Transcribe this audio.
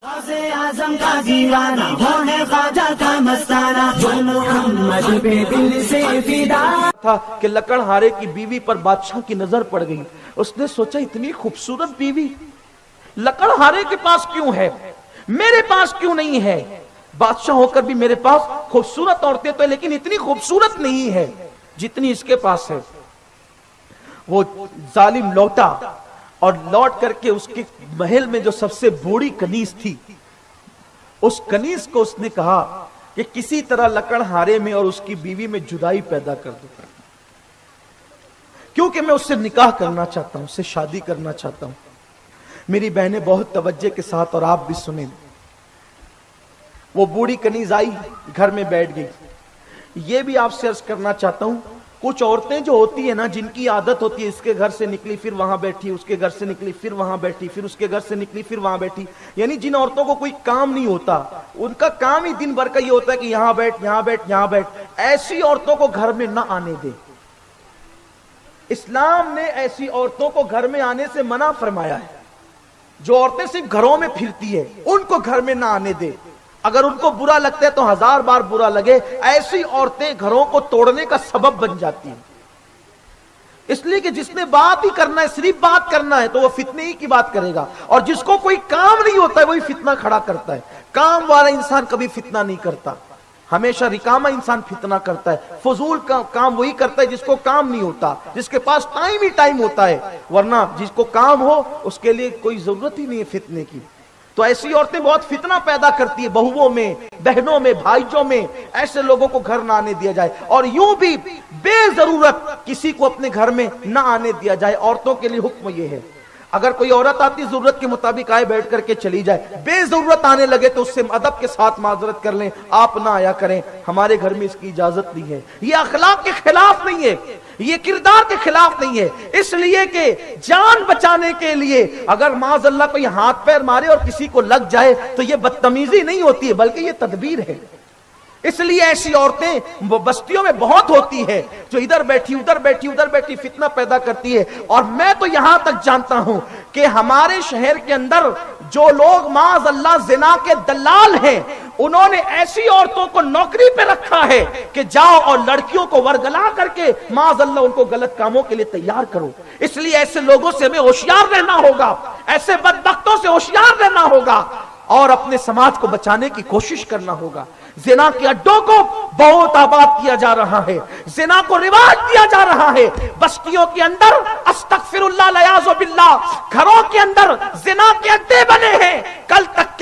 اعظم کا دیوانہ ہونے خواجہ کا مستانہ جو محمد پہ دل سے فدا تھا کہ لکڑہارے کی بیوی پر بادشاہ کی نظر پڑ گئی. اس نے سوچا اتنی خوبصورت بیوی لکڑہارے کے پاس کیوں ہے, میرے پاس کیوں نہیں ہے؟ بادشاہ ہو کر بھی میرے پاس خوبصورت عورتیں تو ہیں لیکن اتنی خوبصورت نہیں ہے جتنی اس کے پاس ہے. وہ ظالم لوٹا اور لوٹ کر کے اس کے محل میں جو سب سے بوڑھی کنیز تھی, اس کنیز کو اس نے کہا کہ کسی طرح لکڑہارے میں اور اس کی بیوی میں جدائی پیدا کر دو, کیونکہ میں اس سے نکاح کرنا چاہتا ہوں, اس سے شادی کرنا چاہتا ہوں. میری بہنیں بہت توجہ کے ساتھ اور آپ بھی سنیں. وہ بوڑھی کنیز آئی, گھر میں بیٹھ گئی. یہ بھی آپ سے عرض کرنا چاہتا ہوں, کچھ عورتیں جو ہوتی ہیں نا, جن کی عادت ہوتی ہے اس کے گھر سے نکلی پھر وہاں بیٹھی, اس کے گھر سے نکلی پھر وہاں بیٹھی, پھر اس کے گھر سے نکلی پھر وہاں بیٹھی, یعنی جن عورتوں کو کوئی کام نہیں ہوتا, ان کا کام ہی دن بھر کا یہ ہوتا ہے کہ یہاں بیٹھ یہاں بیٹھ یہاں بیٹھ, ایسی عورتوں کو گھر میں نہ آنے دے. اسلام نے ایسی عورتوں کو گھر میں آنے سے منع فرمایا ہے. جو عورتیں صرف گھروں میں پھرتی ہے ان کو گھر میں نہ آنے دے. اگر ان کو برا لگتا ہے تو 1000 بار برا لگے, ایسی عورتیں گھروں کو توڑنے کا سبب بن جاتی ہیں. اس لیے کہ جس نے بات ہی کرنا ہے, صرف بات کرنا ہے, تو وہ فتنے ہی کی بات کرے گا, اور جس کو کوئی کام نہیں ہوتا ہے وہی فتنہ کھڑا کرتا ہے. کام والا انسان کبھی فتنہ نہیں کرتا, ہمیشہ رکامہ انسان فتنہ کرتا ہے. فضول کا کام وہی کرتا ہے جس کو کام نہیں ہوتا, جس کے پاس ٹائم ہی ٹائم ہوتا ہے, ورنہ جس کو کام ہو اس کے لیے کوئی ضرورت ہی نہیں ہے فتنے کی. تو ایسی عورتیں بہت فتنہ پیدا کرتی ہے, بہووں میں, بہنوں میں, بھائیوں میں. ایسے لوگوں کو گھر نہ آنے دیا جائے, اور یوں بھی بے ضرورت کسی کو اپنے گھر میں نہ آنے دیا جائے. عورتوں کے لیے حکم یہ ہے, اگر کوئی عورت آتی ضرورت کے مطابق آئے, بیٹھ کر کے چلی جائے. بے ضرورت آنے لگے تو اس سے ادب کے ساتھ معذرت کر لیں, آپ نہ آیا کریں, ہمارے گھر میں اس کی اجازت نہیں ہے. یہ اخلاق کے خلاف نہیں ہے, یہ کردار کے خلاف نہیں ہے. اس لیے کہ جان بچانے کے لیے اگر معاذ اللہ کوئی ہاتھ پیر مارے اور کسی کو لگ جائے تو یہ بدتمیزی نہیں ہوتی ہے, بلکہ یہ تدبیر ہے. اس لیے ایسی عورتیں بستیوں میں بہت ہوتی ہے جو ادھر بیٹھی ادھر بیٹھی ادھر بیٹھی فتنہ پیدا کرتی ہے. اور میں تو یہاں تک جانتا ہوں کہ ہمارے شہر کے اندر جو لوگ معاذ اللہ زنا کے دلال ہیں, انہوں نے ایسی عورتوں کو نوکری پہ رکھا ہے کہ جاؤ اور لڑکیوں کو ورگلا کر کے معاذ اللہ ان کو غلط کاموں کے لیے تیار کرو. اس لیے ایسے لوگوں سے ہمیں ہوشیار رہنا ہوگا, ایسے بدبختوں سے ہوشیار رہنا ہوگا, اور اپنے سماج کو بچانے کی کوشش کرنا ہوگا. زنا کے اڈوں کو بہت آباد کیا جا رہا ہے, زنا کو رواج دیا جا رہا ہے. بستیوں کے اندر استغفر اللہ الیاذ باللہ, گھروں کے اندر زنا کے اڈے بنے ہیں. کل تک